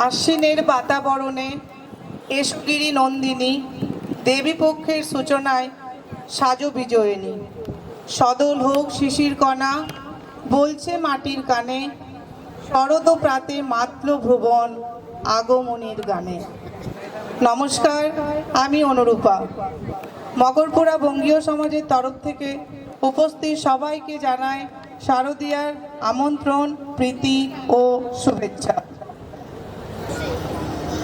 আশ্বিনের বাতাবরণে এসগিরি নন্দিনী দেবী পক্ষের সূচনায় সাজো বিজয়িনী। সদল হোক শিশির কণা বলছে মাটির কানে, শরদ প্রাতে মাতল ভুবন আগমনীর গানে। নমস্কার, আমি অনুরূপা। মগরপুরা বঙ্গীয় সমাজের তরফ থেকে উপস্থিত সবাইকে জানাই শারদীয়ার আমন্ত্রণ, প্রীতি ও শুভেচ্ছা।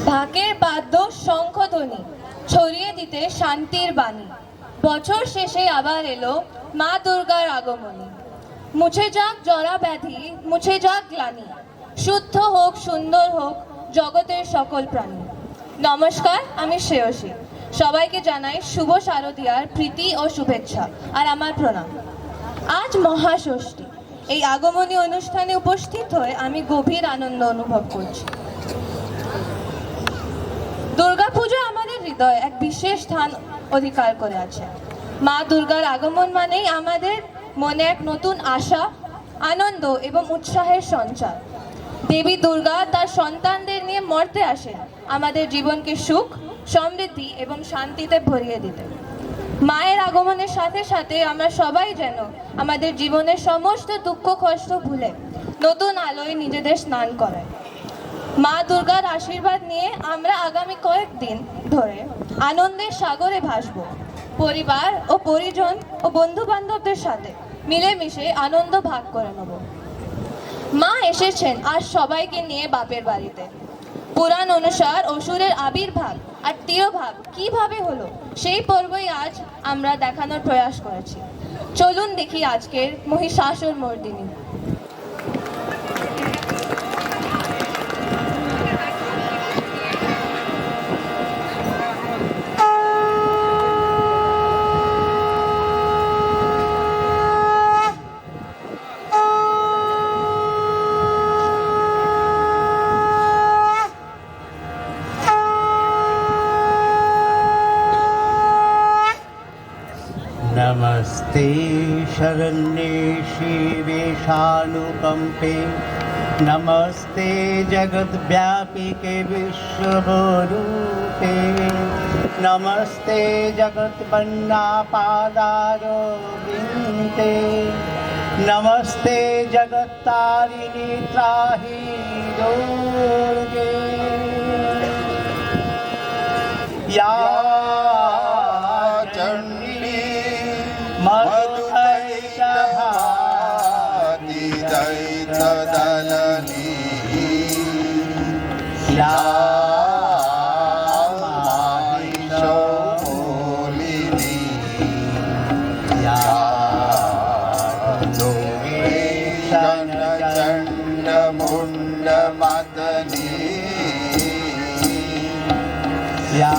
ঢাকের বাদ্য শঙ্খধ্বনি ছড়িয়ে দিতে শান্তির বাণী। বছর শেষে আবার এলো মা দুর্গার আগমনী। মুছে যাক জরা ব্যাধি, মুছে যাক গ্লানি, শুদ্ধ হোক সুন্দর হোক জগতের সকল প্রাণী। নমস্কার, আমি শ্রেয়সী। সবাইকে জানাই শুভ শারদীয়ার প্রীতি ও শুভেচ্ছা আর আমার প্রণাম। আজ মহাষষ্ঠী। এই আগমনী অনুষ্ঠানে উপস্থিত হয়ে আমি গভীর আনন্দ অনুভব করছি। দুর্গাপুজো আমাদের হৃদয়ে এক বিশেষ স্থান অধিকার করে আছে। মা দুর্গার আগমন মানেই আমাদের মনে এক নতুন আশা, আনন্দ এবং উৎসাহের সঞ্চার। দেবী দুর্গা তার সন্তানদের নিয়ে মর্তে আসেন আমাদের জীবনকে সুখ, সমৃদ্ধি এবং শান্তিতে ভরিয়ে দিতে। মায়ের আগমনের সাথে সাথে আমরা সবাই যেন আমাদের জীবনের সমস্ত দুঃখ কষ্ট ভুলে নতুন আলোয় নিজেদের স্নান করাই। মা দুর্গার আশীর্বাদ নিয়ে আমরা আগামী কয়েকদিন ধরে আনন্দের সাগরে ভাসব। পরিবার ও পরিজন ও বন্ধু বান্ধবদের সাথে মিলেমিশে আনন্দ ভাগ করে নেব। মা এসেছেন আজ সবাইকে নিয়ে বাপের বাড়িতে। পুরাণ অনুসার অসুরের আবির্ভাব আর তিরোভাব কিভাবে হলো সেই পর্বই আজ আমরা দেখানোর প্রয়াস করেছি। চলুন দেখি আজকের মহিষাসুর মর্দিনী। नमस्ते शरण्ये शिवे शानुकंपे, नमस्ते जगद्व्यापिके विश्वरूपे, नमस्ते जगत्पन्नापादारविन्दे, नमस्ते जगत्तारिणी त्राहि दुर्गे। या दैत्यदलनी या माहिषमूलिनी या लोकेशनचण्डमुण्डमदनी या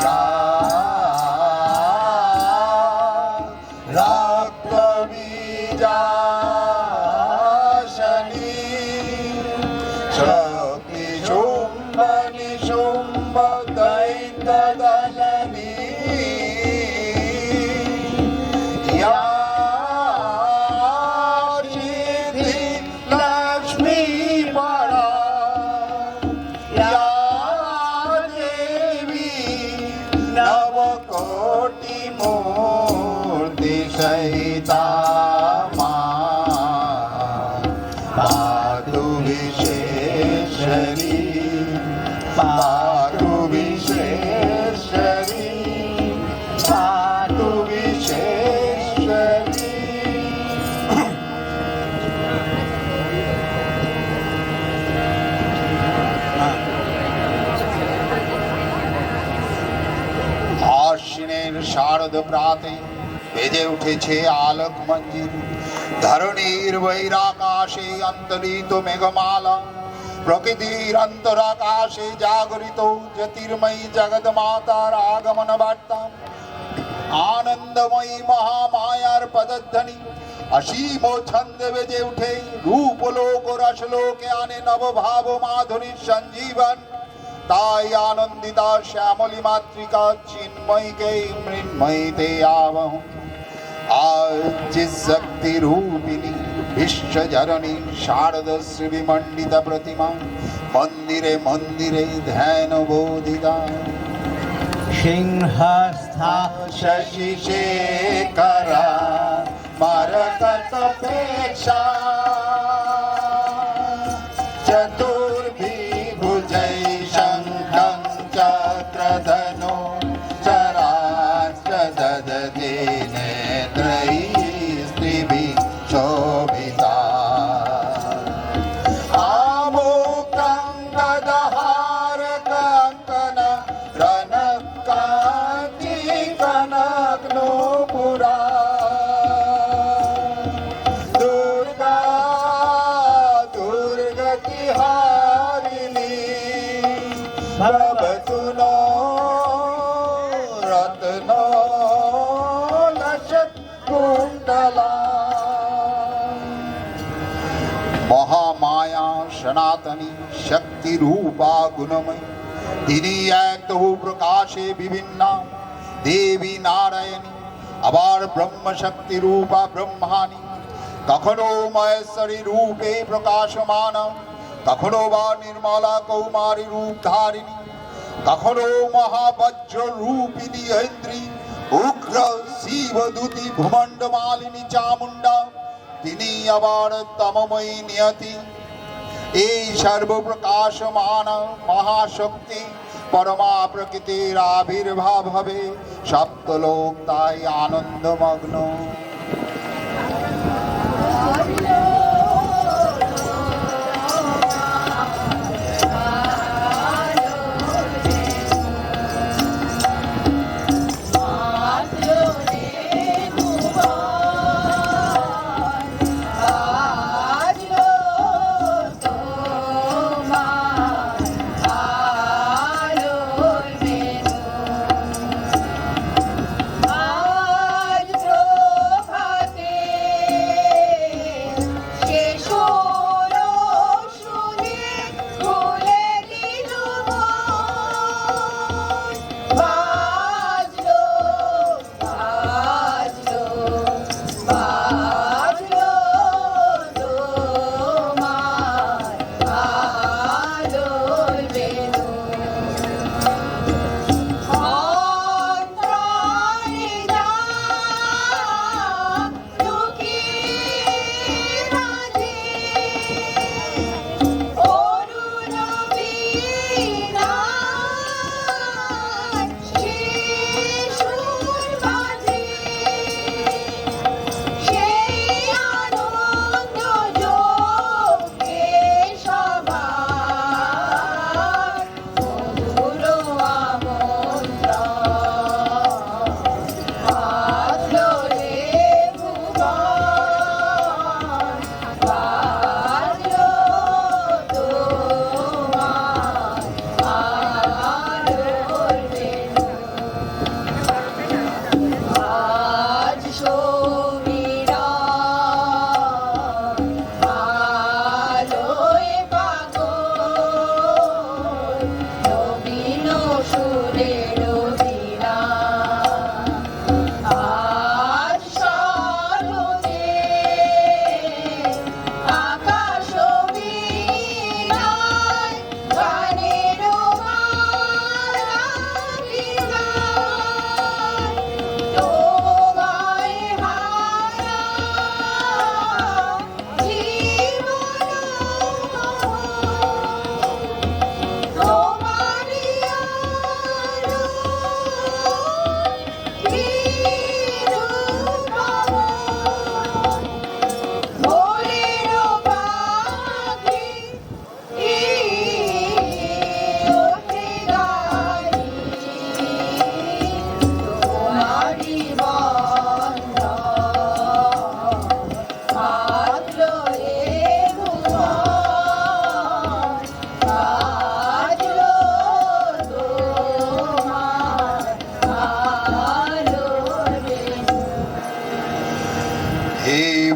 सहिता पातु विशेषरी, पातु विशेषरी, पातु विशेषरी। আশ্বিনের শারদ প্রাতে বেজে উঠেছে আলোক মঞ্জির। ধরণীর বহিরাকাশে অন্তরিত মেঘমালা, প্রকৃতির অন্তরাকাশে জাগরিত জ্যোতির্ময়ী জগৎ মাতার আগমন বার্তা। আনন্দময়ী মহামায়ার পদধ্বনি অসীম ছন্দে বেজে উঠে রূপলোক ও রসলোকে আনে নবভাব মাধুরীর সঞ্জীবন। তাই আনন্দিতা শ্যামলী মাতৃকা চিন্ময়ীকে মৃন্ময়ীতে আবহ। आज शक्ति रूपिणी विश्वजननी शारद श्री विमंडित प्रतिमा মন্দিরে মন্দিরে ধ্যান বোধিতা সিংহস্থা शशि शेखर मरकतपेक्षा चतुर्भिभुजै शङ्खं चक्रधनो चराश्च ददति नेत्रैः स्त्रिभिः शोभिता आमोक्तं गदहार कङ्कण रणकान्ति कनकनो पुरा दुर्गा दुर्गतिहारिणी भवतु नो रत्नो लसत्कुण्डला महामाया सनातनी शक्ति रूपा गुणमय তিনি এক তবু প্রকাশে বিভিন্ন দেবী নারায়ণী আবার ব্রহ্মশক্তি রূপা ব্রহ্মাণী কখনো মহেশ্বরী রূপে প্রকাশমান কখনো বা নির্মলা কৌমারী রূপ ধারিণী কখনো মহাবজ্র রূপিণী ঐন্দ্রী উগ্র শিবদূতি ভূমণ্ড মালিনী চামুণ্ডা তিনি আবার তমময়ী নিয়তি এই সর্বপ্রকাশমান মহাশক্তি পরমা প্রকৃতির আবির্ভাব হবে সপ্তলোক তাই আনন্দমগ্ন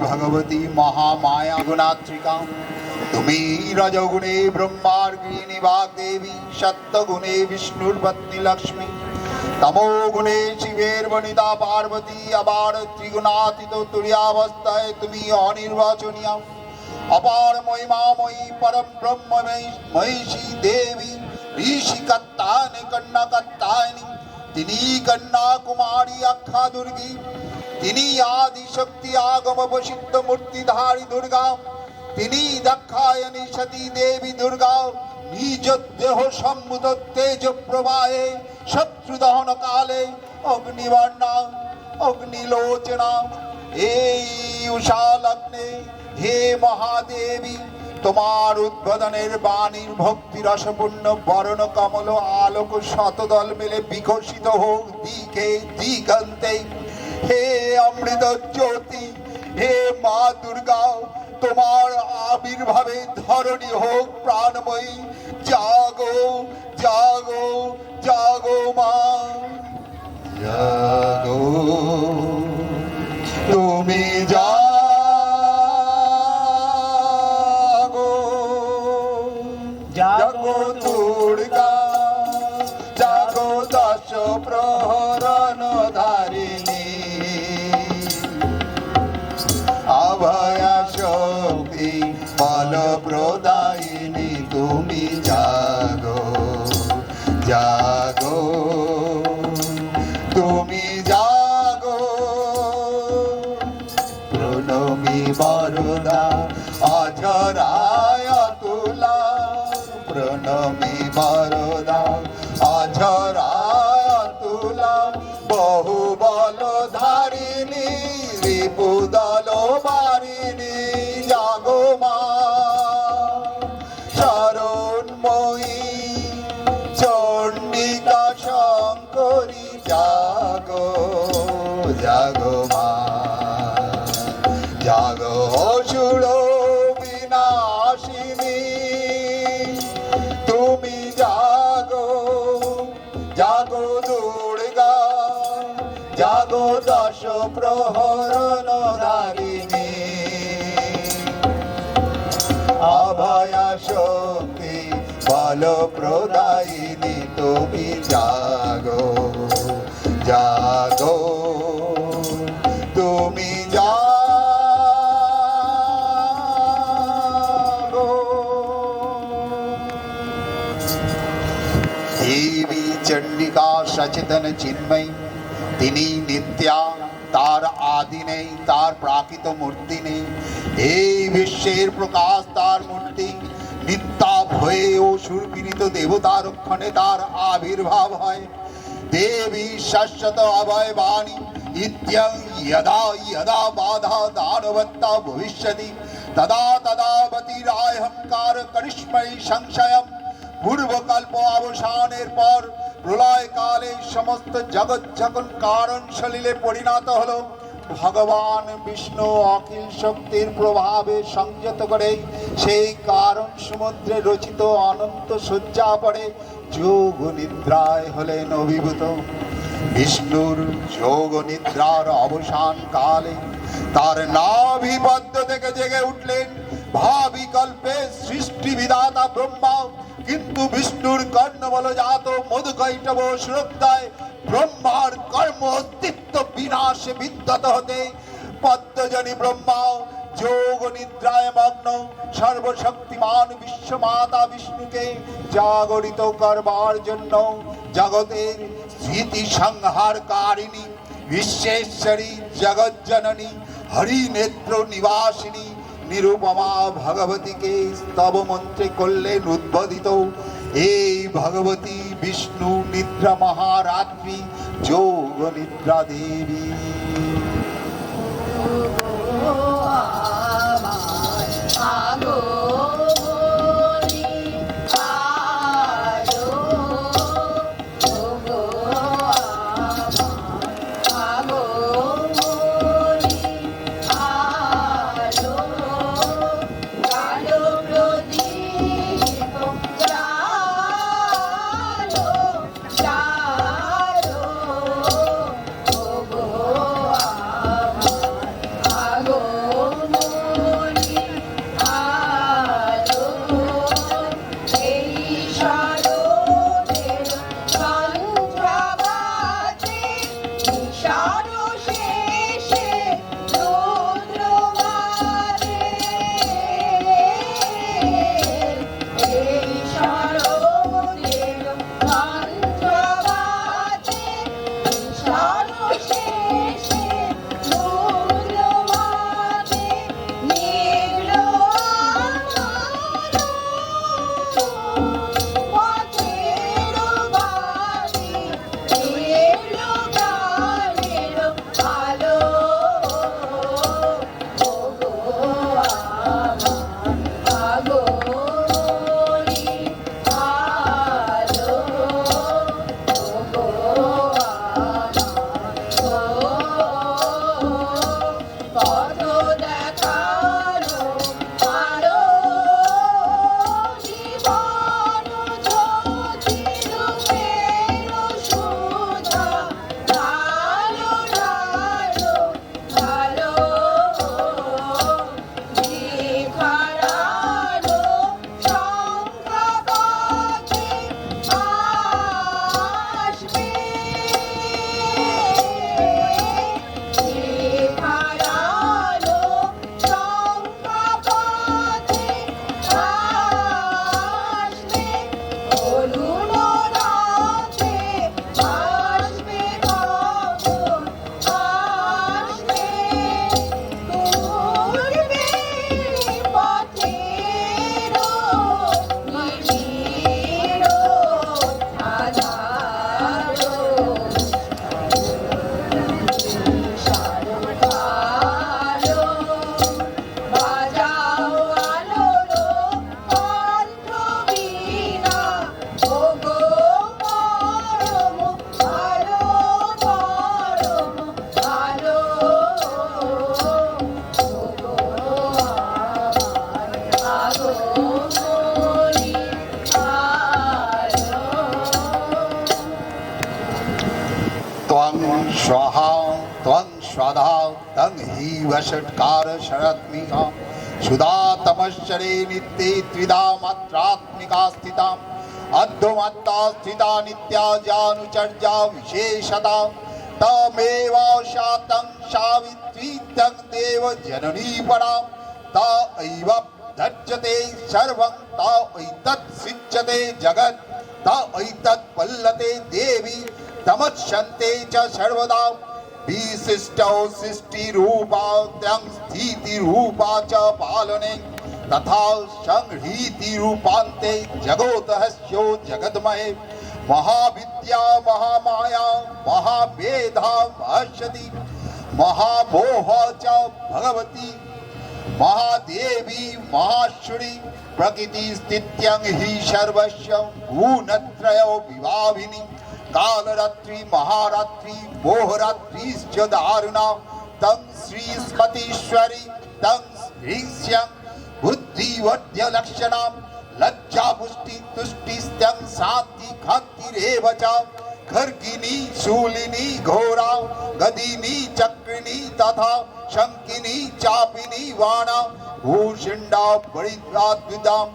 ভগবতী মহামায়া গুণাত্রিকা তুমি রজগুণে ব্রহ্মার গৃহিণী বাগদেবী সত্যগুণে বিষ্ণুর পত্নী লক্ষ্মী তমোগুণে শিবের বনিতা পার্বতী আবার ত্রিগুণাতীত তুরীয়াবস্থায় তুমি অনির্বাচনীয় अपार महिमामयी परम ब्रह्म महिषी देवी ऋषि कत्तायनी कन्या कत्तायनी तिनी कन्या कुमारी अक्षा दुर्गी तिनी आदि शक्ति आगम वसिष्ठ मूर्तिधारी दुर्गा तिनी दक्षायनी सती देवी दुर्गा निज देह सम्मुत तेज प्रवाहे शत्रु दहन काले अग्निवर्णा अग्निलोचना এই উষা লগ্নে হে মহাদেবী তোমার উদ্বোধনের বাণীর ভক্তি রসপূর্ণ বরণ কমল আলোক শতদল মিলে বিকশিত হোক দিকে দিগন্তে হে অমৃত জ্যোতি হে মা দুর্গা তোমার আবির্ভাবে ধরণী হোক প্রাণময়ী জাগো জাগো জাগো মা জাগো তুমি জাগো জাগো দুর্গা জাগো দশ প্রহরণ ধারিণী অভয়া শক্তি বল প্রদায়িনী তুমি জাগো জাগো তুমি জাগো প্রণমী বরদা অঝরায় তুলা প্রণমী বরদা অঝরায় তুলা বহু বল ধারিণী রিপুদল বারিণী জাগো মা শরণময়ী চণ্ডিকা শঙ্করী জাগো জাগো মা জাগো অসুর বিনাশিনী তুমি জাগো জাগো দুর্গা জাগো দশ প্রহরণ ধারিণী অভয়া শক্তি বল প্রদায়িনী তুমি জাগো জাগো তুমি জাগো দেবী চণ্ডিকা সচেতন চিন্ময়ী তিনি নিত্যা তার আদি নেই তার প্রাকৃত মূর্তি নেই এই বিশ্বের প্রকাশ তার মূর্তি নিত্যা ভয়ে ও সুরপীড়িত দেবতার ক্ষণে তার আবির্ভাব হয় দেবী শাশ্বত অভয় বাণী ইত্যং यदा यदा बाधा दानवत्ता भविष्यति तदा तदा बतिराहंकार करिष्मयी संशयम পূর্বকল্প অবসানের পর প্রলয়কালে সমস্ত জগৎ যখন কারণ সলিলে পরিণত হলো ভগবান বিষ্ণু অখিল শক্তির প্রভাবে সংযত করে সেই কারণ সমুদ্রে রচিত অনন্ত শয্যা পড়ে যোগ নিদ্রায় হলেন অভিভূত বিষ্ণুর যোগ নিদ্রার অবসান কালে তার নাভিপদ্ম থেকে জেগে উঠলেন ভাবিকল্পে সৃষ্টি বিধাতা ব্রহ্মা কিন্তু বিষ্ণুর কর্ণবল জাত মধুকৈটব শ্রদ্ধায় ব্রহ্মার কর্ম অস্তিত্ব বিনাশে বিদ্যত হতে পদ্মজনী ব্রহ্মা যোগ নিদ্রায় মগ্ন সর্বশক্তিমান বিশ্বমাতা বিষ্ণুকে জাগরিত করবার জন্য জগতের স্মৃতি সংহারকারিণী বিশ্বেশ্বরী জগজ্জননী হরিনেত্র নিবাসিনী নিরুপমা ভগবতীকে স্তব মন্ত্রে করলেন উদ্বোধিত এই ভগবতী বিষ্ণু নিদ্রা মহারাত্রি যোগ নিদ্রা দেবী स्वाहा त्वं स्वधा तं हि वषट्कार शरत्मिका सुधा तमश्चरे नित्ये त्रिधा मात्रात्मिका स्थिता अद्धमत्ता स्थिता नित्या जानुचर्या विशेषता तमेवाशातं सावित्री तं देव जननी परा ता एव धज्यते सर्वं ता एतत् सिच्यते जगत् ता एतत् पल्लते देवी तमच्छन्ते च सर्वदा विशिष्टौ सृष्टिरूपा त्यं स्थितिरूपा च पालने तथा संहृतिरूपान्ते जगोतहस्यो जगद्मये महाविद्या महामाया महावेदा महर्षति महामोह च भगवती महादेवी महाश्री प्रकृति स्थित्यं हि सर्वस्य गुणत्रयो विभाविनी कालरात्रि महारात्रि मोहरात्रिश्च दारुणा तं श्रीस्मतीश्वरी तं श्रीस्यं बुद्धिवद्य लक्षणां लज्जा पुष्टि तुष्टिस्त्यं शान्ति खान्तिरेव च खर्गिनी शूलिनी घोरा गदिनी चक्रिणी तथा शंकिनी चापिनी वाणा भूषिंडा परिद्राद्विदां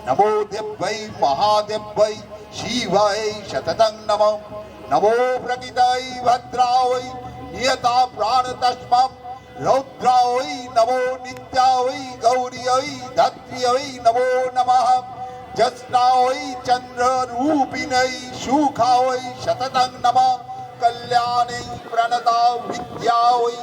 नमो देव्यै महादेव्यै शिवाय शततं नमो नमो प्रकृतै भद्रायै नियता प्राणतस्मं रौद्रायै नमो नित्यायै गौर्यै धत्र्यै नमो नमः जस्नायै चन्द्ररूपिणै सुखायै शततं नमः कल्याणे प्रणता विद्यायै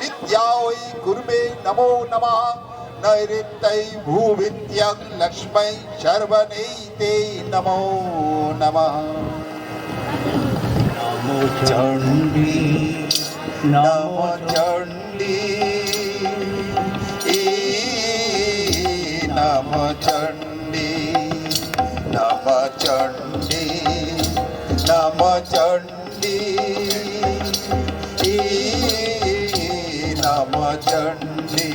सिद्ध्यायै कुर्मे नमो नमः नैऋत्यै भूविद्यं लक्ष्मै शर्वणैते नमो नमः नमो चण्डी नमो चण्डी नमो चण्डी नमो चण्डी नमो चण्डी नमो चण्डी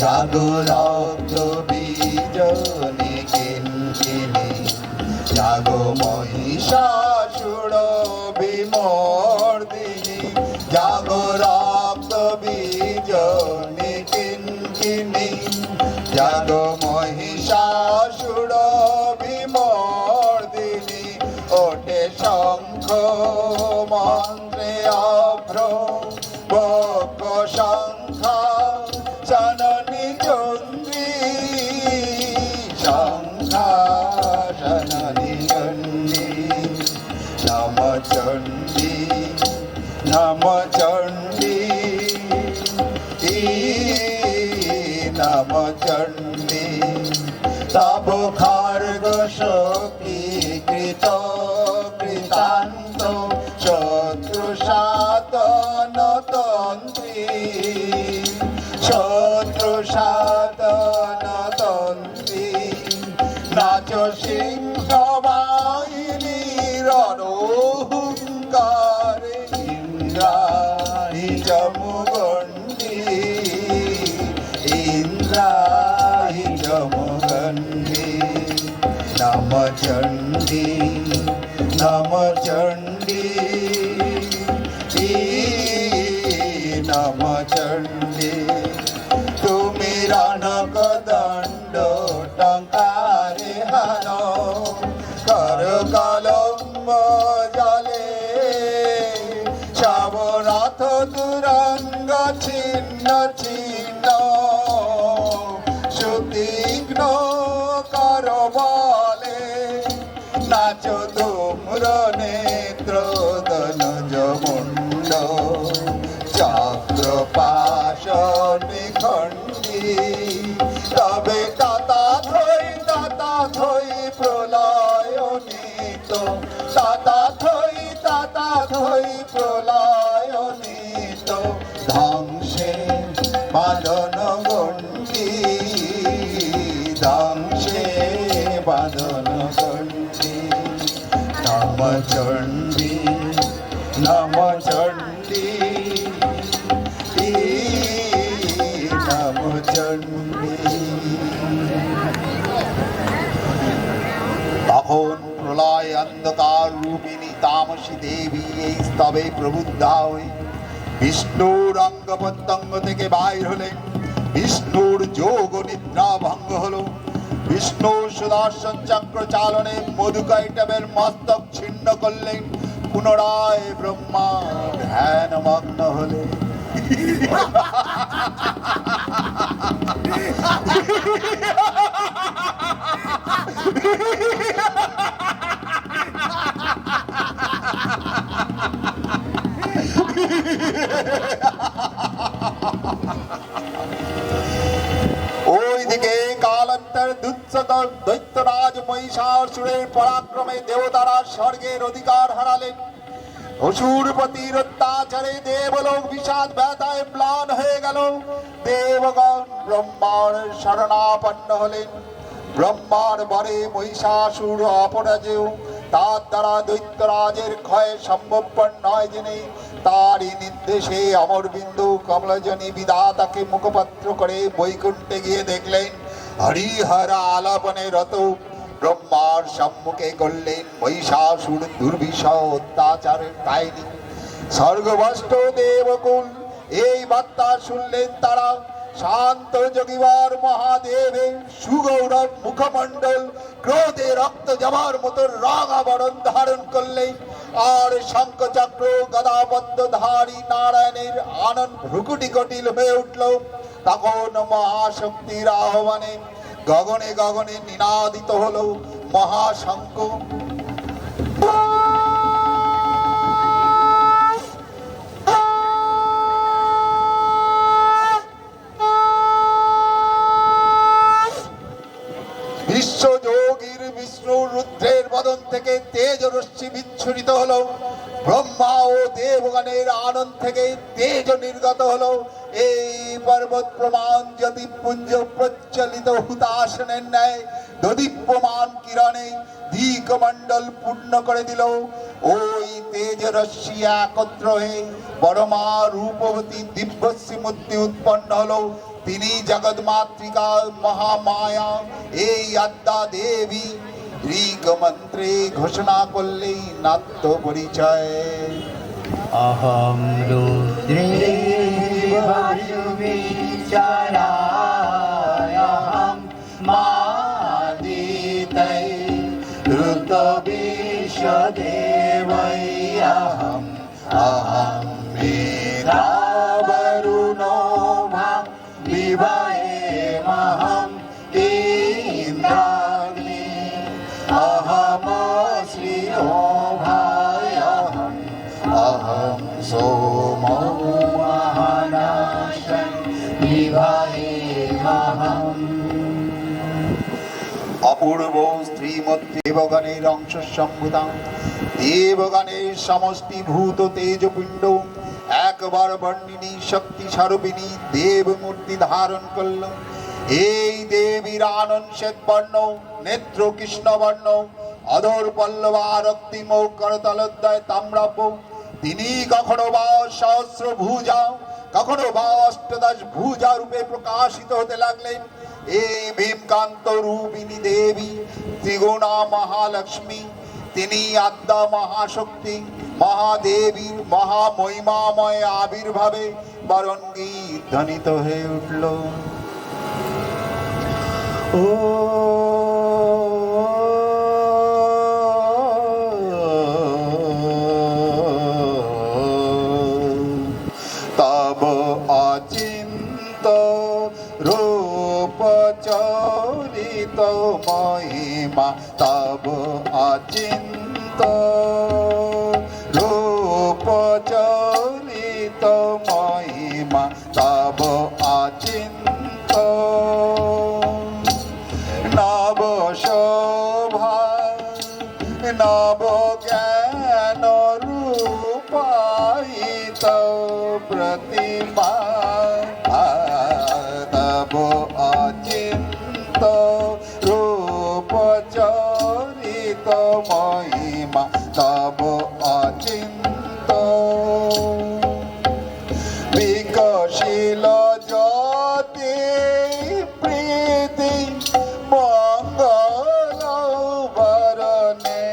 জাগরক্ত বীজনি কিঞ্চিনি জাগো মহিষাসুর বিমর্দিনী জাগরক্ত বীজনি কিঞ্চিনি জাগো মহিষাসুর বিমর্দিনী ওঠে শঙ্খ মন্ত্রে অভ্র বক্ষ শঙ্খা जननी चंद्री शंखा जननी चंडी नम चंडी नम चंडी नम चंडी तब खर्ग शक्ति कृत कृतांत शत्रु साधन तंत्री शत्रु साधन तंत्री नाच सिंह बाहिनी रणहुंकार इंद्राणी जमुगंडी इंद्राणी जमुगंडी नम चंडी नम चंडी नम चंडी তুমি রানক দণ্ড টঙ্কারে হান কর কলম্ব জলে শাবনাথ তুরঙ্গ ছিন্ন ছিন্ন সুতীক্ষ্ণ কর বলে নাচ তুম্র নেত্র দনজ মুন্ড চক্র পাশ নিখণ্ডী তবে তাতা থই প্রলয় নিত তাতা থই প্রলয় নিত ধ্বংসে বাঁধন গণ্ডী ধ্বংসে বাঁধন গণ্ডী নম চণ্ডী নম চণ্ডী নম চণ্ডী তখন প্রলয় অন্ধকার রূপিণী তামসী দেবী এই স্তবে প্রবুদ্ধা হয়ে বিষ্ণুর অঙ্গ প্রত্যঙ্গ থেকে বাইর হলেন। বিষ্ণুর যোগ নিদ্রা ভঙ্গ হলো। বিষ্ণুর সুদর্শন চক্র চালনে মধুকৈটবের মস্তক ছিন্ন করলেন। পুনরায় ব্রহ্মা ধ্যান মগ্ন হলেন। ওইদিকে কালান্তর দুঃসদর দৈত্যরাজ মহিষাসুরের পরাক্রমে দেবতারা স্বর্গের অধিকার হারালেন। অসুরপতির অত্যাচারে দেবলোক বিষাদ ব্যথায় ম্লান হয়ে গেল। দেবগণ ব্রহ্মার শরণাপন্ন হলেন। ব্রহ্মার বরে মহিষাসুর অপরাজেয়, তার দ্বারা দৈত্যরাজের ক্ষয় সম্ভবপর নয় জেনে তারই নির্দেশে অমরবিন্দু কমলজনী বিধাতাকে মুখপাত্র করে বৈকুণ্ঠে গিয়ে দেখলেন হরিহর আলাপনে রত। ব্রহ্মার সম্মুখে করলেন মহিষাসুর দুর্বিষহ অত্যাচারের কাহিনী। স্বর্গভ্রষ্ট দেবকুল এই বার্তা শুনলেন তারা। শান্ত যোগীবার মহাদেবের সুগৌরব মুখমণ্ডল ক্রোধে রক্ত জমার মতো রাগাবরণ ধারণ করলেন। আর শঙ্খচক্র গদাবদ্ধধারী নারায়ণের আনন্দ ভ্রুকুটি কটিল হয়ে উঠল। তখন মহাশক্তির আহ্বানে গগনে গগনে নিনাদিত হলো মহাশঙ্খ। বিশ্বযোগীর বিষ্ণু রুদ্রের বদন থেকে তেজ রশ্মি বিচ্ছুরিত হলো। ব্রহ্মা ও দেবগণের আনন্দ থেকে তেজ নির্গত হলো। এই পর্বত প্রমাণ জ্যোতিপুঞ্জ প্রচলিত হুতাসনের ন্যায় দদীপ্যমান কিরণে দিকমণ্ডল পূর্ণ করে দিল। ওই তেজ রশ্মি একত্র হয়ে পরমা রূপবতী দিব্যশ্রী মূর্তি উৎপন্ন হলো। তিনি জগৎমাতৃকা মহামায়া এই আদ্যা দেবী। ঋগ মন্ত্রে ঘোষণা করলেই নাত্য পরিচয়। अहं रुद्रे वायुविचारायहं मादितै ऋतविश्वदेवैयहम् अहं मेधावरुणो मा विवहेमहं इन्द्राग्नि अहमश्रियो भायहम् अहं सोमो महानाशं विवहेमहम्। অপূর্ব শ্রীমৎ দেবগণের অংশ সম্ভূতা দেবগণের সমষ্টিভূত তেজপিণ্ড একবার বর্ণিনী শক্তি স্বরূপিণী দেব মূর্তি ধারণ করল। এই দেবীর আনন শ্বেত বর্ণ, নেত্র কৃষ্ণ বর্ণ, অধর পল্লবা রক্তিম করতলোদ্দয় তাম্রাভ। তিনি কখনো বা সহস্র ভুজা, কখনো বা অষ্টদশ ভুজা রূপে প্রকাশিত হতে লাগলেন। এই ভীমকান্ত রূপিণী দেবী ত্রিগুণা মহালক্ষ্মী। তিনি আদ্যা মহাশক্তি মহাদেবীর মহামহিমাময় আবির্ভাবে বরঙ্গী ধ্বনিত হয়ে উঠল। ও তব অচিন্ত রূপ চরিত মহিমা, তব অচিন্ত রূপ চরিত মহিমা, তব অচিন্ত নব শোভা নব জ্ঞান রূপায়িত প্রতিমা, তব অচিন্ত রূপ চরিত মহিমা, তব অচিন্ত বিকশিল জ্যোতি প্রীতি মঙ্গল বরণে।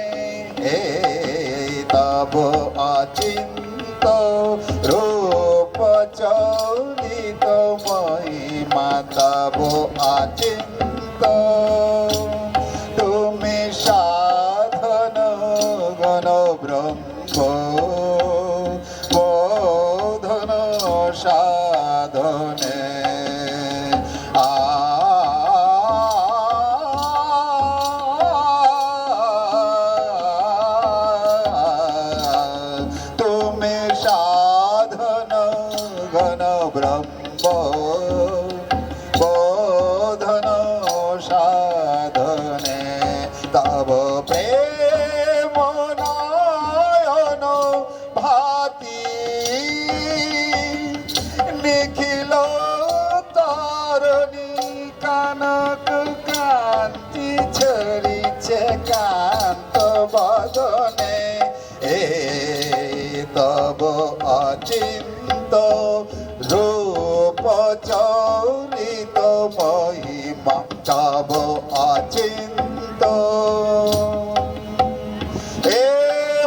তব অচিন্ত রূপ চলিত মহিমা তব অচিন্ত তুমি সাধন গণ ব্রহ্ম বোধন সাধনে তুমি সাধন গণ ব্রহ্ম বোধন সাধনে তব প্রেম নয়ন ভাতি নিখিল তরণী কানক কান্তি ছড়িছে কান্ত বদনে তব অচিন্ত রূপ চলিত মহিমা তব অচিন্ত হে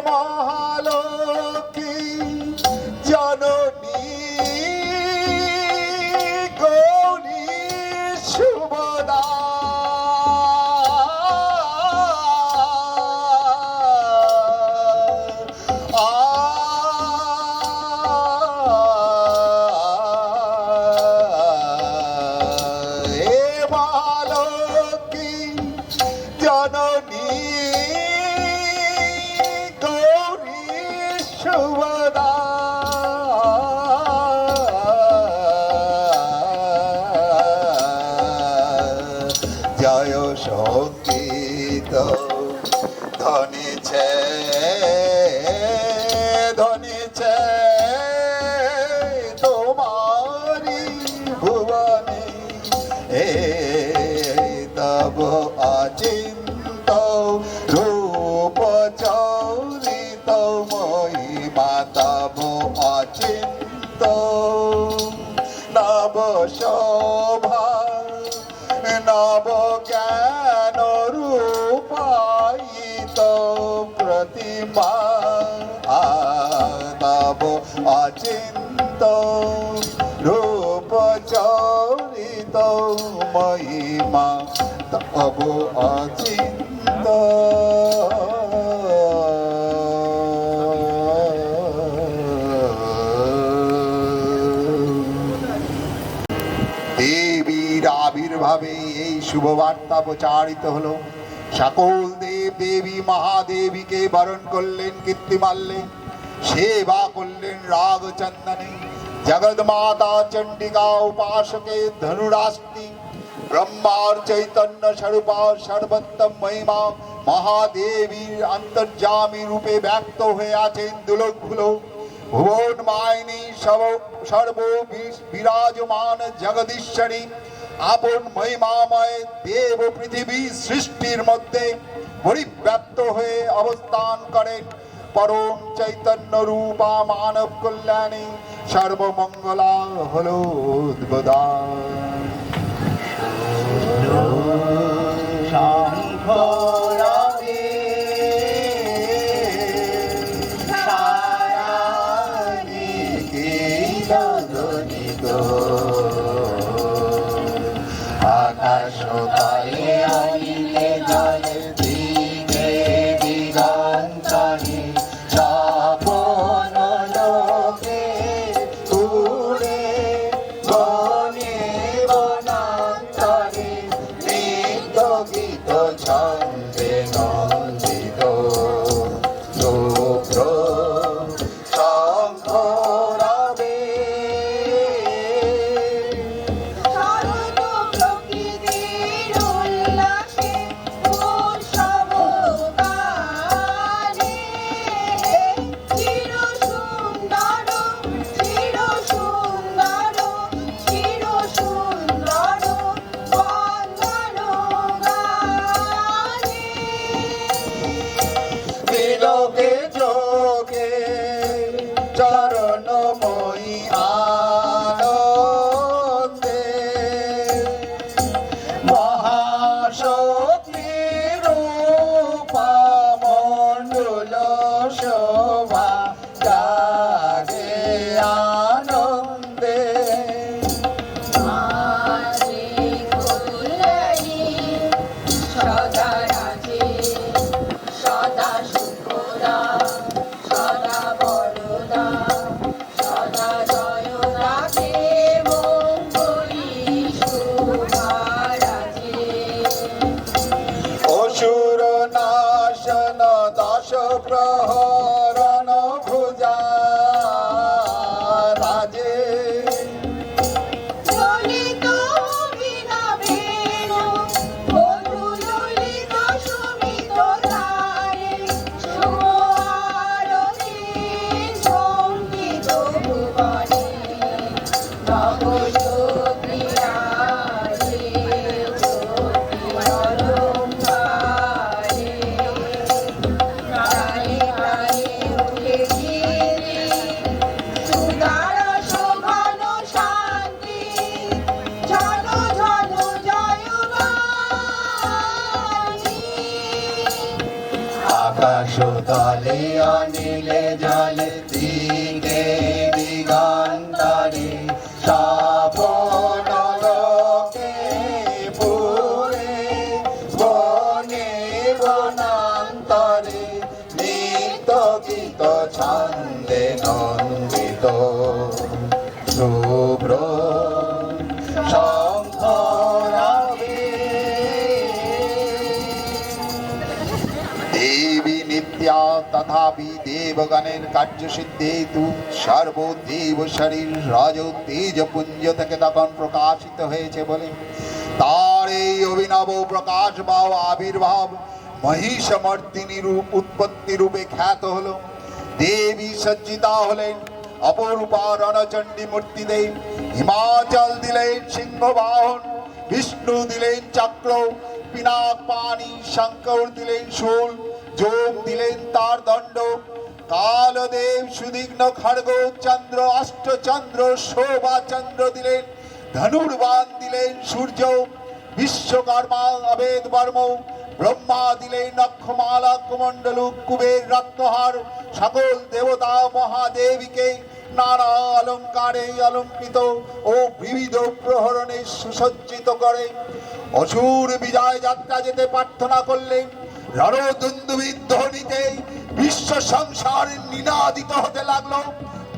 মহালক্ষ্মী জননী গৌরী শুভদা হে মহালক্ষ্মী জননী গৌরী শুভদা জয় সঙ্গীত ধনিছে ধনিছে তোমারি ভুবনে তব অচিন্ত রূপ চলিত মহিমা তব অচিন্ত নব শোভা নব জ্ঞান রূপায়িত প্রতিমা তব অচিন্ত রূপ চলিত মহিমা তব অচিন্ত দেবীর আবির্ভাবে এই শুভবার্তা প্রচারিত হলো। সকল দেব দেবী মহাদেবীকে বরণ করলেন কীর্তিমাল্যে, সেবা করলেন রাগ চন্দনে। জগৎমাতা চণ্ডিকা উপাসকে ধনুরাস্তি ব্রহ্মার চৈতন্য স্বরূপা সর্বোত্তম মহিমা মহাদেবীর অন্তর্যামী রূপে ব্যক্ত হয়ে আছেন দুলকভুলো ভুবন মায়নী সর্ব বিরাজমান জগদীশ্বরী আপন মহিমাময় দেব পৃথিবী সৃষ্টির মধ্যে পরিব্যাপ্ত হয়ে অবস্থান করেন। পরম চৈতন্য রূপা মানব কল্যাণী সর্বমঙ্গলা হলো উদ্বোধা। আকাশ তালে আইলে জলে দিকে দিগন্তরে স্বপন লোকে উড়ে বনে বনান্তরে নিত্য গীত ছন্দে শোভা জাগে আনন্দে অসুর নাশন দশ প্রহরণ ভুজা রাজে আকাশ তলে অনিলে জলে দিকে দিগন্তরে স্বপন লোকে পুরে বনে বনান্তরে নিত্য গীত ছন্দে নন্দিত শুভ্র শঙ্খ দেবী নিত্যা তথাপি দেবগণের কার্যসিদ্ধি হেতু সর্বদেব শরীর রাজ তেজ পুঞ্জ থেকে তখন প্রকাশিত হয়েছে বলে তার এই অভিনব প্রকাশ বা আবির্ভাব মহিষমর্দিনী রূপ উৎপত্তি রূপে খ্যাত হলো। দেবী সজ্জিতা হলেন অপরূপা রণচণ্ডী মূর্তি দেব, হিমাচল দিলেন সিংহ বাহন, বিষ্ণু দিলেন চক্র, পিনাক পানি, শঙ্কর দিলেন শূল, যোগ দিলেন তার দণ্ড, কালদেব সুদিগ্ন খড়গ, চন্দ্র অষ্টচন্দ্র শোভা চন্দ্র দিলেন, ধনুর্বাণ দিলেন সূর্য, বিশ্বকর্মা অবেদ বর্ম, ব্রহ্মা দিলেন নক্ষমালা কুমণ্ডলু, কুবের রত্নহার, সকল দেবতা মহাদেবীকে নানা অলঙ্কারে অলঙ্কৃত ও বিবিধ প্রহরণে সুসজ্জিত করে অসুর বিজয় যাত্রা যেতে প্রার্থনা করলেন। রণদুন্দুভীর ধ্বনিতে বিশ্ব সংসার নিনাদিত হতে লাগলো।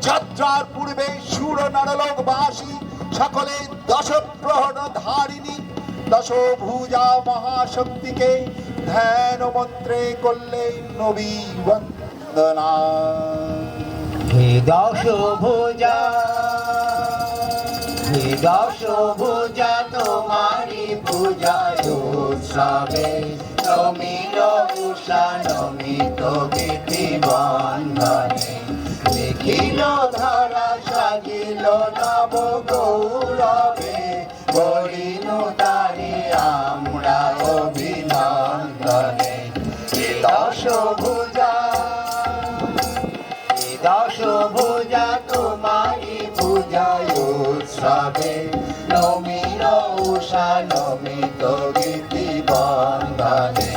যাত্রার পূর্বে সুর নরলোকবাসী সকলে দশ প্রহর ধারিণী দশভুজা মহাশক্তিকে ধ্যান মন্ত্রে করলেন নবী বন্দনা। হে দশভুজা, হে দশভুজা তোমারি পূজায় উৎসবে নমিল উষা নমিত গীতি বন্ধনে দেখিল ধরা সাজিল নব গৌরবে বলিনু তারি আমরা অভিনন্দনে। হে দশভুজা, হে দশভুজা তোমারি পূজায় উৎসবে নমিল উষা নমিত গীতি বন্ধনে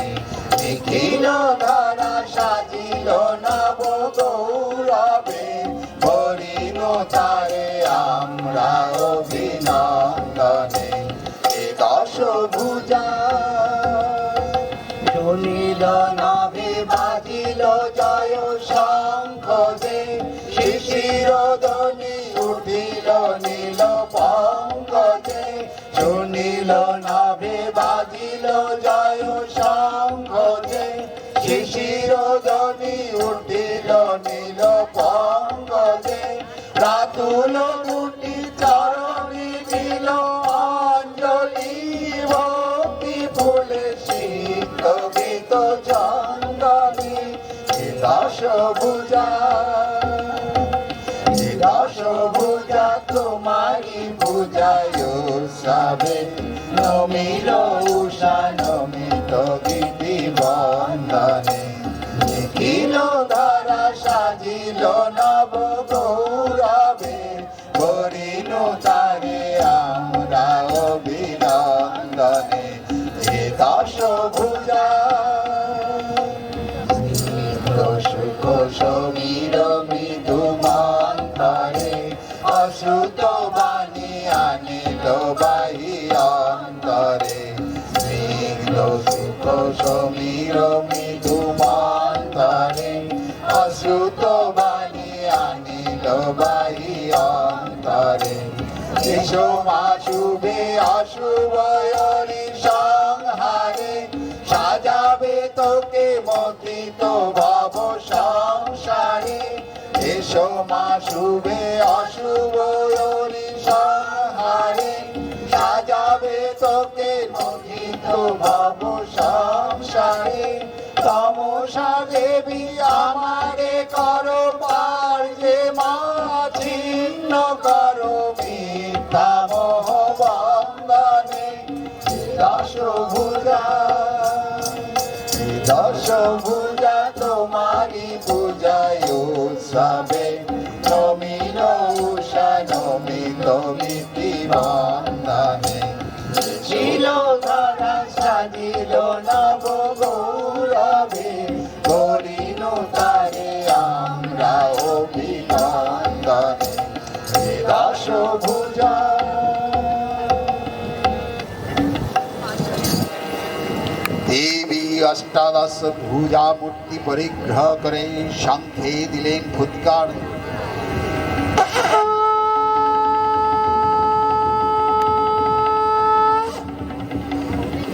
দেখিল ধরা সাজিল নব গৌরবে বলিনু তারে আমরা অভিনন্দনে। হে দশভুজা শুনিল নভে বাজিল জয় শঙ্খ দে, শিশির ধ্বনি উঠিল নীল পঙ্কজে। শুনিল নভে বাজিল জয় শঙ্খ দে, শিশির ধ্বনি উঠিল নীল পঙ্কজে। রাতুল দুটি চরণে দিল অঞ্জলি ভক্তি ফুলে শীত গীত চন্দনী। হে দশভুজা, হে দশভুজা তোমারি পূজায় উৎসবে নমিল উষা নমিত গীতি বন্দনে দেখিল ধরা সাজিল নব গৌরবে বলিনু তারে আমরা অভিনন্দনে। হে দশভুজা, স্নিগ্ধ সুখ সুখ সমীর মৃদু মন্থরে অসুত বাণী আনিল বাহি অন্তরে স্নিগ্ধ সুখ সমীর মৃদু মন্থরে অসুত বাণী আনিল বাহি অন্তরে এসো মা শুভে অশুভ সংহারে সাজাবে তোকে মথিত ভব সংসারে এসো মা শুভে অশুভ সংহারে সাজাবে তোকে মথিত ভব সংসারে তমসা দেবী আমারে করো পার যে মা ছিন্ন করো মিথ্যা মোহ বন্ধনে দশভুজা দশভুজা তোমারি পূজায় উৎসবে নমিন উষা নমিত মিতি বন্ধনে ছিল ধরা সাজিল নব গৌরবে করিল তারে আমরা অভিনন্দনে দশভুজা দেবী অষ্টাদশ ভুজা মূর্তি পরিগ্রহ করে শঙ্খে দিলেন ফুৎকার।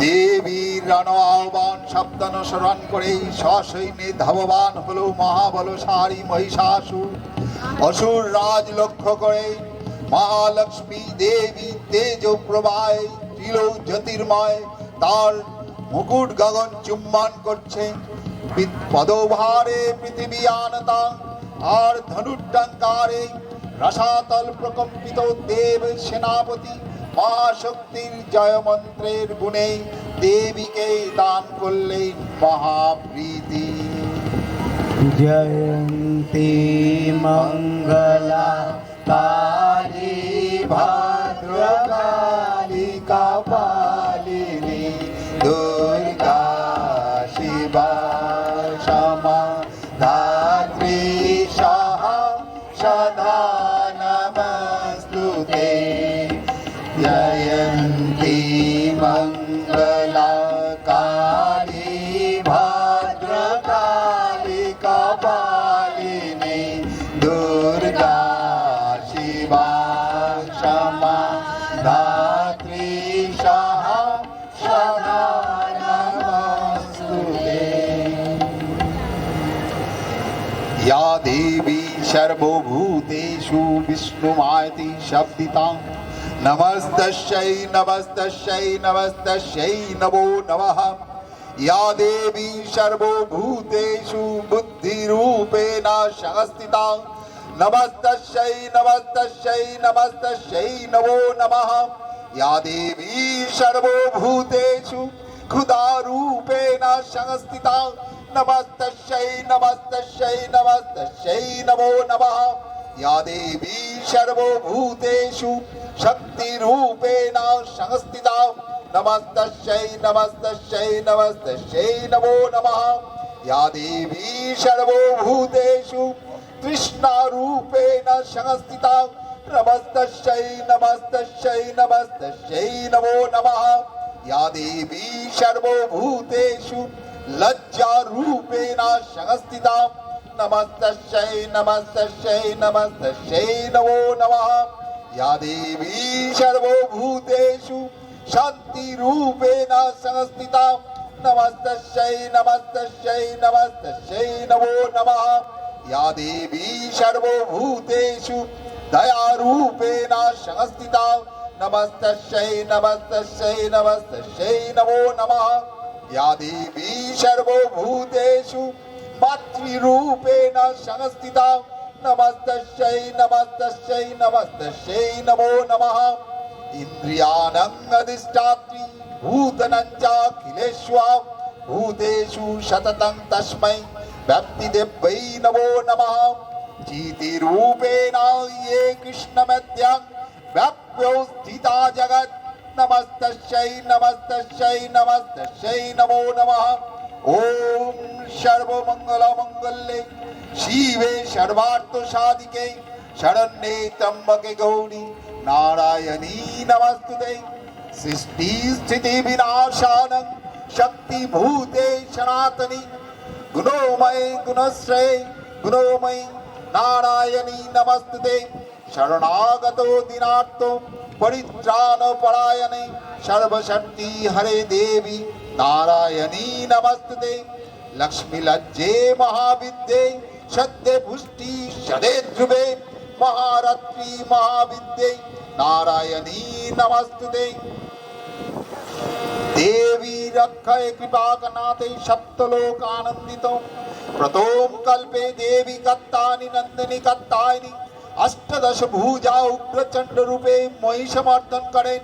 দেবীর রণ আহ্বান শব্দ অনুসরণ করে সসৈন্যে ধাবমান হলো মহাবলশালী মহিষাসুর। অসুর রাজ লক্ষ্য করে মহালক্ষ্মী দেবী তেজ প্রবাহে ত্রিলোক জ্যোতির্ময় তার মুকুট গগন চুম্বন করছে। পদভারে পৃথিবী আনতা আর ধনুর্ডঙ্কারে রসাতল প্রকম্পিত দেব সেনাপতি মহাশক্তির জয় মন্ত্রের গুণে দেবীকে দান করলেন মহাপ্রীতি। জয়ন্তী মঙ্গলা কালী ভদ্রকালী কপালিনী দুর্গা শিবা ক্ষমা ধাত্রী সহা সদা নমস্তুতে জয়ন্তী মঙ্গলা কালী ভদ্রকালী কপালিনী দুর্গা শিবা ক্ষমা ধাত্রী সহা সদা নমস্তুতে। या देवी सर्वभूतेषु विष्णुमायति शब्दिता नमस्तस्यै नमस्तस्यै नमस्तस्यै नमो नमः। या देवी सर्वभूतेषु बुद्धिरूपेण संस्थिता नमस्तस्यै नमस्तस्यै नमस्तस्यै नमो नमः। या देवी सर्वभूतेषु क्षुधारूपेण संस्थिता नमस्तस्यै नमस्तस्यै नमस्तस्यै नमो नमः। या देवी सर्वभूतेषु शक्तिरूपेण संस्थिता नमस्तस्यै नमस्तस्यै नमस्तस्यै नमो नमः। या देवी सर्वभूतेषु तृष्णारूपेण संस्थिता नमस्तस्यै नमस्तस्यै नमस्तस्यै नमो नमः। या देवी सर्वभूतेषु लज्जारूपेण संस्थिता नमस्तस्यै नमस्तस्यै नमस्तस्यै नमो नमः। या देवी सर्वभूतेषु शान्तिरूपेण संस्थिता नमस्तस्यै नमस्तस्यै नमस्तस्यै नमो नमः। या देवी सर्वभूतेषु दयारूपेण संस्थिता नमस्तस्यै नमस्तस्यै नमस्तस्यै नमो नमः। या देवी सर्वभूतेषु मातृरूपेण संस्थिता नमस्तस्यै नमस्तस्यै नमस्तस्यै नमो नमः। इन्द्रियाणं भूतनं चाखिलेष्वा भूतेषु सततं तस्मै व्याप्तिदेव्यै नमो नमः। चीतिरूपेण ये कृष्णमध्यं व्याप्यो स्थिता जगत् नमस्तस्यै नमस्तस्यै नमस्तस्यै नमो नमः। ওম সর্বমঙ্গলমঙ্গলে শিবে সর্বার্থ সাধিকে শরণ্যে ত্র্যম্বকে গৌরী নারায়ণী নমস্তুতে। সৃষ্টি স্থিতি বিনাশানং শক্তিভূতে সনাতনী গুণময় গুণশ্রয়ে গুণময়ী নারায়ণী নমস্তুতে। শরণাগত দীনার্থ পরিত্রাণ পরায়ণে সর্বশক্তি হরে দেবী নারায়ণী নমস্তুতে। লক্ষ্মী লজ্জে মহাবিদ্যে সদ্যে পুষ্টি সদে ধ্রুবে মহারাত্রি মহাবিদ্যে নারায়ণী নমস্তুতে। দেবী রক্ষয়ে কৃপাকনাথে সপ্তলোক আনন্দিত। প্রথম কল্পে দেবী কত্তানি নন্দিনী কত্তায়নি অষ্টাদশ ভুজা উগ্রচণ্ড রূপে মহিষমর্দন করেন।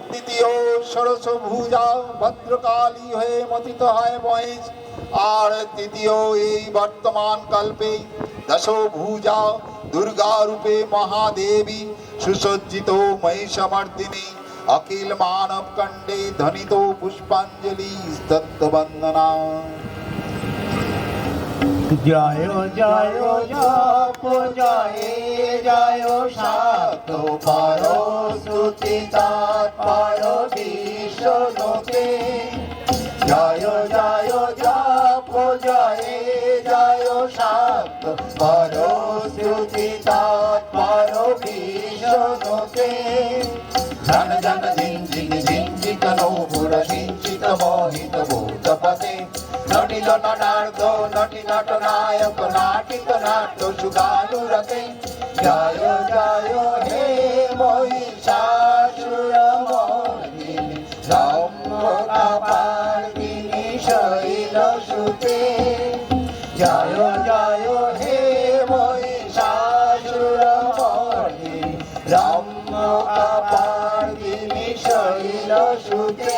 দ্বিতীয় ষোড়শ ভুজা ভদ্রকালী হয়ে মথিত হয় মহেশ। আর তৃতীয় এই বর্তমান কল্পে দশ ভুজা দুর্গা রূপে মহাদেবী সুসজ্জিত মহিষমর্দিনী অখিল মানব কণ্ডে ধ্বনিত পুষ্পাঞ্জলি স্তত্ব বন্দনা। জয় জয় জপ জয় জয় শাক্ত পর স্তুতি তৎপর বিষ্ণুতে। জয় জয় জপ জয় জয় শাক্ত পর স্তুতি তৎপর বিষ্ণুতে। জন জন ঝিঞ্জিত নৌপুর সিঞ্চিত মোহিত ভূতপতে। নটিল নটার্ধ নটি নট নায়ক নাটিত নাট্য সুগানুরতে। জয় জয় হে মহিষাসুরমর্দিনী রম্ভকাপার্দিনী শৈলসুতে। জয় জয় হে মহিষাসুরমর্দিনী রম্ভকাপার্দিনী শৈলসুতে।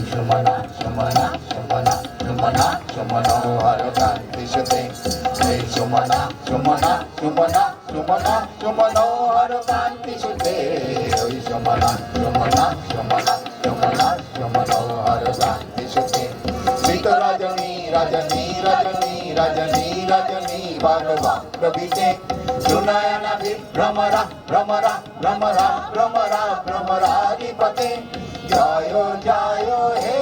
সুমনা সুমনা সুমনা সুমনা সুমনোহর কান্তিসুতে। জয় সুমনা সুমনা সুমনা সুমনা সুমনোহর কান্তিসুতে। ওই সুমনা সুমনা সুমনা সুমনা সুমনোহর কান্তিসুতে। শ্রীত রজনী রজনী রজনী রজনী রজনী বাগবাক্রবিতে। সুনয়না বিভ্রমরা ভ্রমরা ভ্রমরা ভ্রমরা ভ্রমরাধিপতে। জয় জয় হে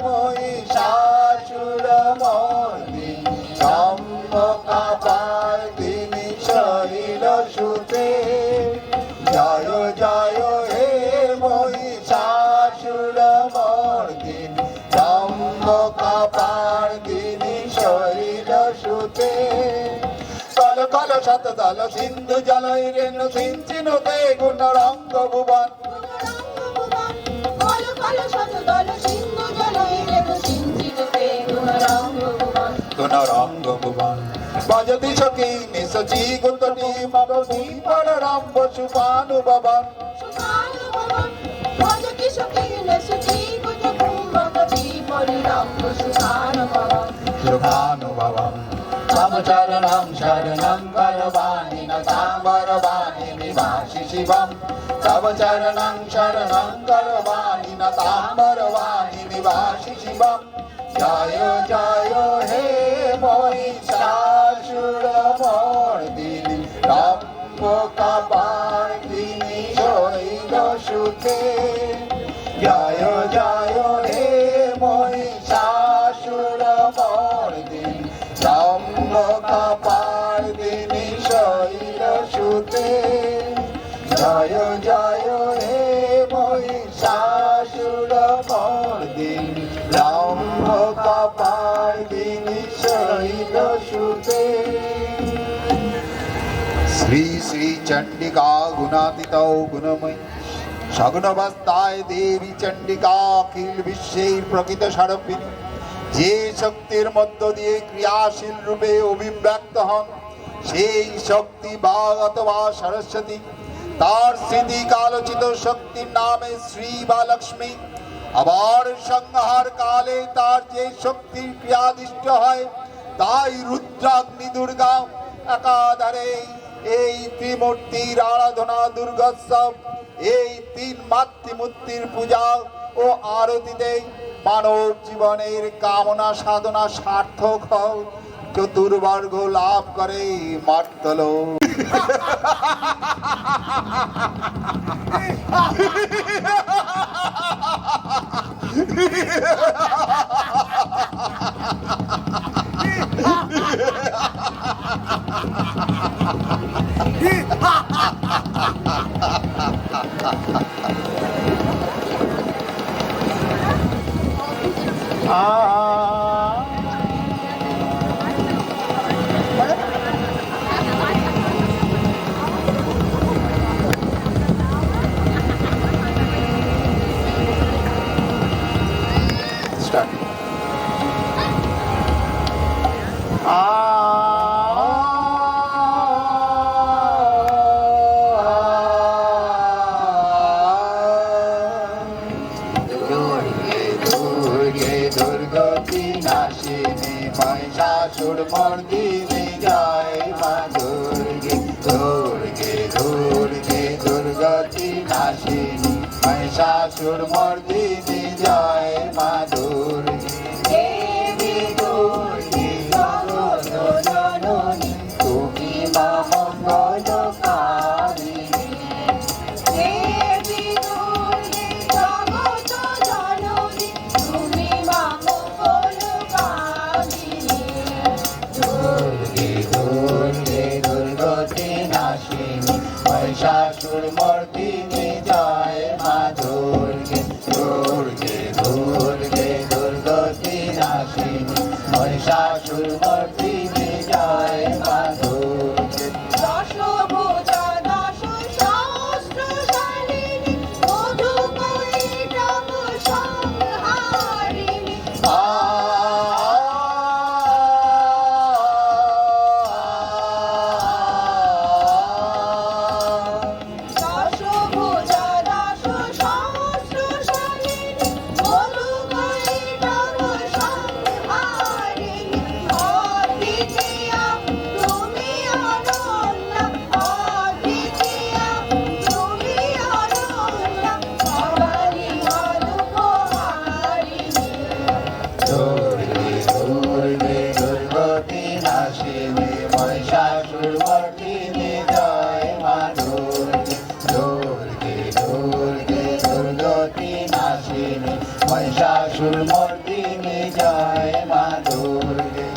মহিষাসুরমর্দিনী রম্ভকাপার্দিনী শৈলসুতে। জয় জয় হে মহিষাসুরমর্দিনী রম্ভকাপার্দিনী শৈলসুতে। কল কল শতদল সিন্ধু জলই রেণু সিঞ্চিনুতে গুণরঙ্গ ভুবন। গুণরঙ্গ ভুবন ভজতি সখী নিশচি গুতটি মগধি পররম্ভ সুপানুভবন। সুখানুভবন তব চরণং শরণং করবাণি নতাম্বরবাণি নিবাসি শিবম। তব চরণং শরণং করবাণি নতাম্বরবাণি নিবাসি শিবম। জয় জয় হে মহিষাসুরমর্দিনী রম্ভকাপার্দিনী শৈলসুতে। জয় জয় হে মহিষাসুরমর্দিনী রম্ভকাপার্দিনী শৈলসুতে। জয় জয় হে মহিষাসুরমর্দিনী রম্ভকাপার্দিনী শৈলসুতে। শ্রী শ্রী চণ্ডিকা গুণাতীত গুণময়ী সগুণবস্তায় দেবী চণ্ডিকা অখিল বিশ্বের প্রকৃত স্বরূপিণী। যে শক্তির মধ্য দিয়ে ক্রিয়াশীল রূপে অভিব্যক্ত হন সেই শক্তি বা অথবা সরস্বতী। তার স্মৃতি কালোচিত শক্তির নামে শ্রী বা লক্ষ্মী। আবার সংহার কালে তার যে শক্তির ক্রিয়াদিষ্ট হয় তাই রুদ্রাগ্নি দুর্গা। একাধারে এই ত্রিমূর্তির আরাধনা দুর্গোৎসব। এই তিন মাতৃমূর্তির পূজা ও আরতিতে মানব জীবনের কামনা সাধনা সার্থক হও, চতুর্বর্গ লাভ করে মর্তলোক। দুর্গতি নাশিনী মহিষাসুর মর্দিনী জয় মা দুর্গে দুর্গে দুর্গে দুর্গতি নাশিনী মহিষাসুর মর্দিনী জয় মা দুর্গে দেবী দুর্গে জগৎ জননী তুমি মা মঙ্গলকারিণী দেবী দুর্গে জগৎ জননী তুমি মা মঙ্গলকারিণী দুর্গে দুর্গে দুর্গতি নাশিনী মহিষাসুর মর্দিনী জয় মা দুর্গে দুর্গে দুর্গে দুর্গতি নাশিনী মহিষাসুর মর্দিনী জয় মা দুর্গে দশভুজা দশ সহস্রশালিনী মধুকৈটভ সংহারিণী দশভুজা দশ সহস্রশালিনী মধুকৈটভ সংহারিণী অদ্বিতীয়া তুমি অনন্যা অদ্বিতীয়া তুমি অনন্যা ভবানী মধুকহারিণী দুর্গে দুর্গে দুর্গতি নাশিনী মহিষাসুর মর্দিনী জয় মা দুর্গে দুর্গে দুর্গে দুর্গতি নাশিনী মহিষাসুর মর্দিনী জয় মা দুর্গে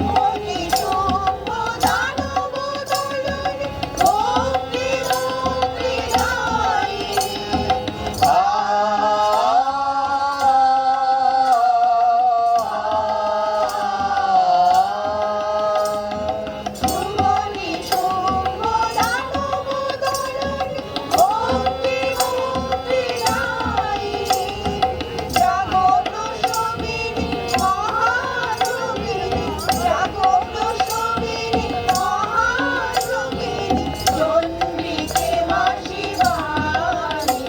মনি শুম্ভ দানব দলনী ভক্তি মুক্তি দায়িনী শুম্ভনি শুম্ভ দানব দলনী ভক্তি মুক্তি দায়িনী জাগত সবিনী মহাযোগিনী জাগত সবিনী মহাযোগিনী চন্দ্রিকে মা শিবানী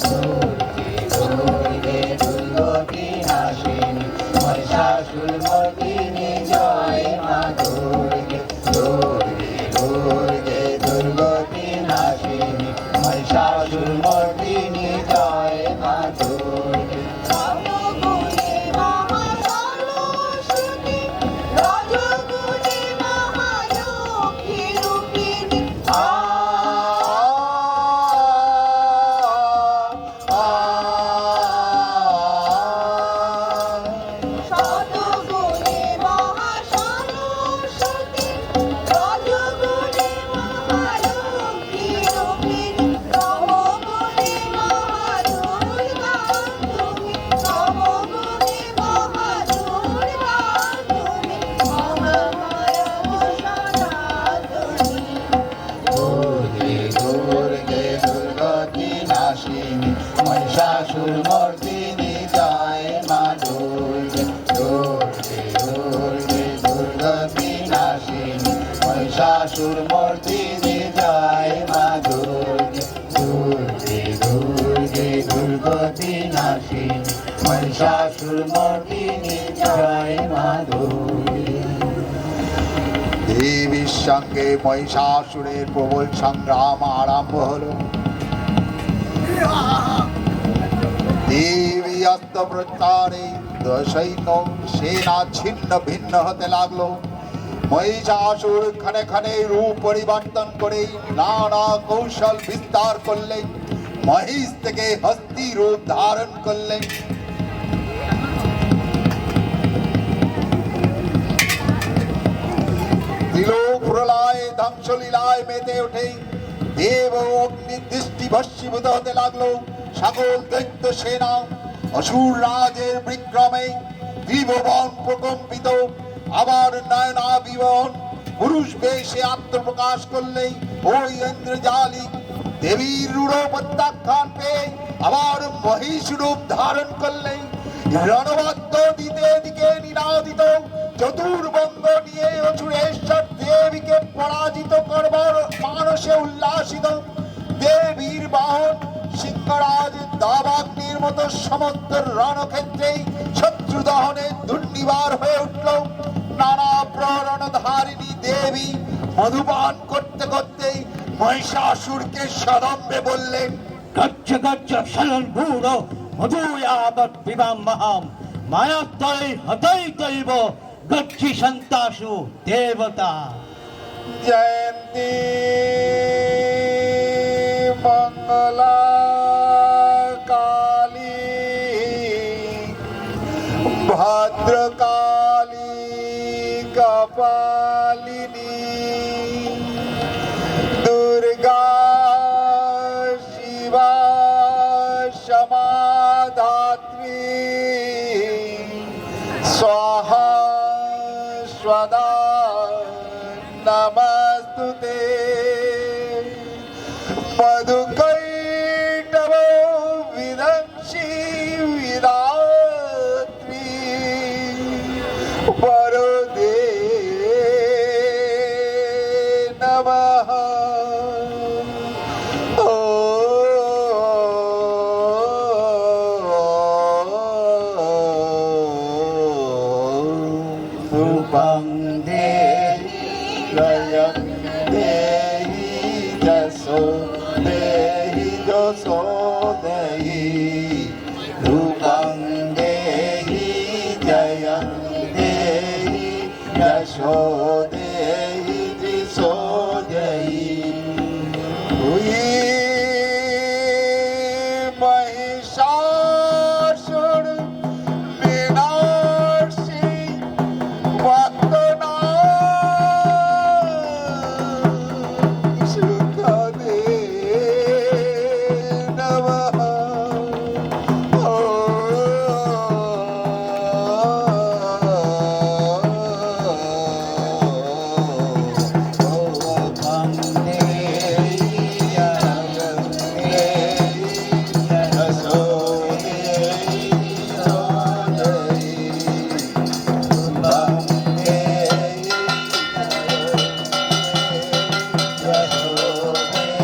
দুর্গে দুর্গে দুর্গতি নাশিনী মহিষাসুর মর্দিনী জয় মা দুর্গে দুর্গে দুর্গে দুর্গতি নাশিনী মহিষাসুর মর্দিনী জয় মা দুর্গে সর্বগুণে মহা সরস্বতী রজগুণে মহালক্ষ্মী রূপিণী সতগুণে মহা সরস্বতী রজগুণে মহালক্ষ্মী রূপিণী তমগুণে মহা দুর্গা তুমি তমগুণে মহা দুর্গা তুমি মহামায়া সনাতনী দুর্গে দুর্গে দুর্গতি নাশিনী মহিষাসুর মর্দিনী জয় মা দুর্গে দুর্গে দুর্গে দুর্গতি নাশিনী মহিষাসুর মর্দিনী জয় মা দুর্গে দুর্গে দুর্গে দুর্গতি নাশিনী মহিষাসুর মর্দিনী জয় মা দুর্গে দেবীর সঙ্গে মহিষাসুরের প্রবল সংগ্রাম আরম্ভ হলো। দেবী অস্ত্রপ্রচারে সৈন্য সেনা ছিন্ন ভিন্ন হতে লাগলো। মহিষাসুর ক্ষণে ক্ষণে রূপ পরিবর্তন করে নানা কৌশল বিস্তার করলেন, মহিষ থেকে হস্তি রূপ ধারণ করলেন। ত্রিলোক প্রলয় ধ্বংসলীলায় মেতে ওঠে, দেব ও অগ্নি দৃষ্টি ভস্মীভূত হতে লাগলো। সকল দৈত্য সেনা অসুর রাজের বিক্রমে ত্রিভুবন প্রকম্পিত। আবার নয়নাভিবন পুরুষ বেশে আত্মপ্রকাশ করলে ওই ইন্দ্রজালিক দেবীর রূঢ় প্রত্যাখ্যান পেয়ে আবার মহিষ রূপ ধারণ করলে। রণবদ্ধ দিতে দিকে নিনাদিত চতুর্বঙ্গ নিয়ে অসুরেশ্বর দেবীকে পরাজিত করবার মানসে উল্লাসিত। দেবীর বাহন সিংহরাজ দাবাগ্নির মতো সমস্ত রণক্ষেত্রেই শত্রু দহনে দুর্নিবার হয়ে উঠল। নানা প্রহরণধারিণী দেবী মধুপান করতে করতেই মহিষাসুরকে সদম্বে বললেন, গচ্ছ গচ্ছ শরণ ভূর মধুয়াবৎ পিবাম মহাম মায়াত্তরে হতৈতৈব গচ্ছি সন্তাসু দেবতা। জয়ন্তী মঙ্গলা কালী ভদ্রকালী কপালিনী দুর্গা শিবা সমাধাত্রী স্বাহা স্বদা নমস্তুতে। মধুকৈটভ বিদংসি বিধাত্রী বরদে নমঃ। রূপং দেহি লয়ং দেহি যশো দেহি যশো দেহি। রূপং দেহি জয়ং দেহি যশো দেহি যশো দেহি। মহিষাসুর বিনাশী সুখদে নমঃ। রূপং দেহি জয়ং দেহি যশো দেহি যশো দেহি। রূপং দেহি যশো দেহি যশো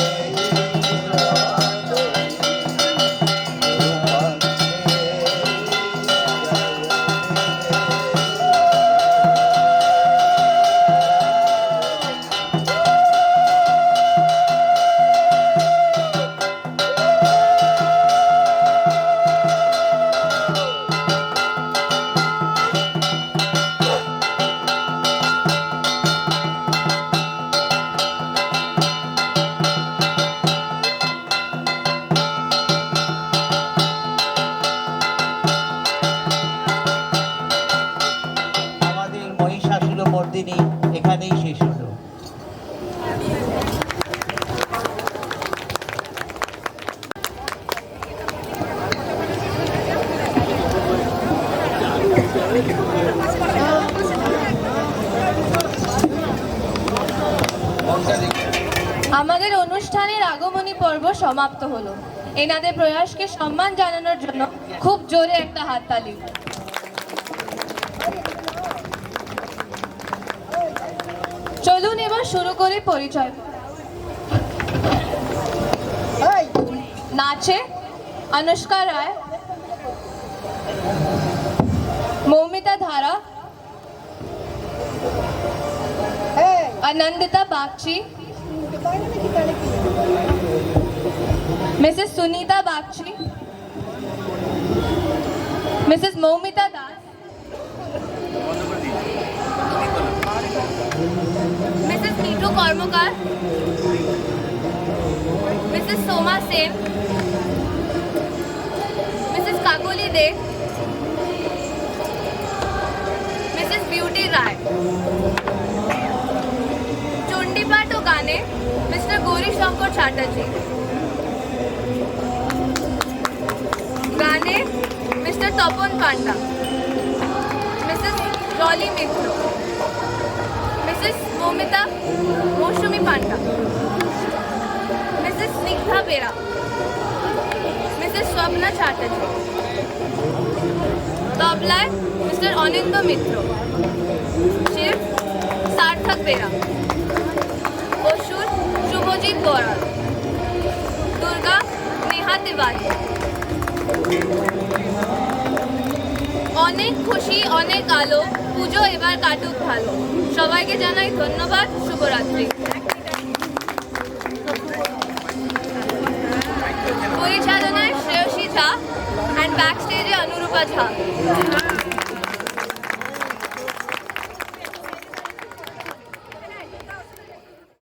আমাদের মহিষাসুর মর্দিনী এখানেই শেষ হলো। আমাদের অনুষ্ঠানের আগমনী পর্ব সমাপ্ত হলো। এনাদের প্রয়াসকে সম্মান জানানোর জন্য খুব জোরে একটা হাততালি। চলুন এবার শুরু করি পরিচয়। নাচে अनुष्का राय, मौमिता धारा, Anandita Bagchi, Mrs Sunita Bagchi, Mrs. Moumita Das, Mrs. Neetu Kormokar, Mrs. Soma Sen, Mrs. Kakoli De, Mrs. Beauty Rai. চণ্ডীপাঠ ও গানে মিস্টার গৌরী শঙ্কর চ্যাটার্জি, গানে Mr Tapan Panda, Mrs Roli Mitra, Mrs Moumita Mousumi Panda, Mrs Snigdha Bera, Mrs Swapna Chatterjee. তবলায় মিস্টার অনিন্দ মিত্র, শিব সার্থক বেরা, অসুর শুভজিৎ বড়াল, দুর্গা নেহা তিওয়ারি। অনেক খুশি, অনেক আলো, পুজো এবার কাটুক ভালো। সবাইকে জানাই ধন্যবাদ, শুভরাত্রি। পরিচালনায় শ্রেয়সী ঝা অ্যান্ড ব্যাকস্টেজে অনুরূপা ঝা।